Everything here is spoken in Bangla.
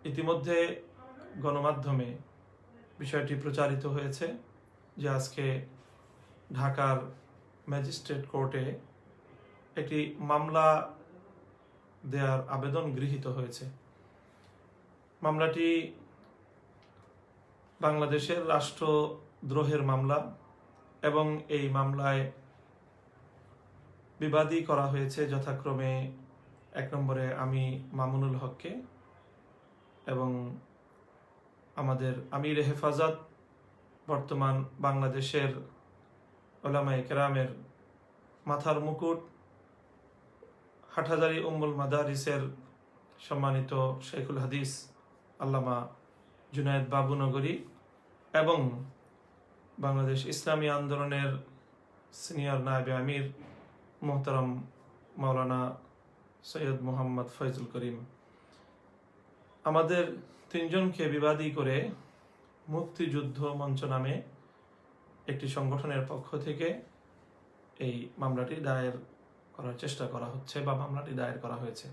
ইতিমধ্যে গণমাধ্যমে বিষয়টি প্রচারিত হয়েছে যে আজকে ঢাকার ম্যাজিস্ট্রেট কোর্টে একটি মামলা দেওয়ার আবেদন গৃহীত হয়েছে। মামলাটি বাংলাদেশের রাষ্ট্রদ্রোহের মামলা এবং এই মামলায় বিবাদী করা হয়েছে যথাক্রমে 1 নম্বরে আমি মামুনুল হককে এবং আমাদের আমির হেফাজত, বর্তমান বাংলাদেশের উলামায়ে কেরামের মাথার মুকুট, হাটহাজারী উম্মুল মাদারিসের সম্মানিত শেখুল হাদিস আল্লামা জুনায়েদ বাবুনগরী এবং বাংলাদেশ ইসলামী আন্দোলনের সিনিয়র নায়েবে আমির মোহতারাম মাওলানা সৈয়দ মোহাম্মদ ফয়জুল করিম, আমাদের 3 জনকে বিবাদী করে মুক্তিযুদ্ধ মঞ্চ নামে একটি সংগঠনের পক্ষ থেকে এই মামলাটি দায়ের করার চেষ্টা করা হচ্ছে বা মামলাটি দায়ের করা হয়েছে।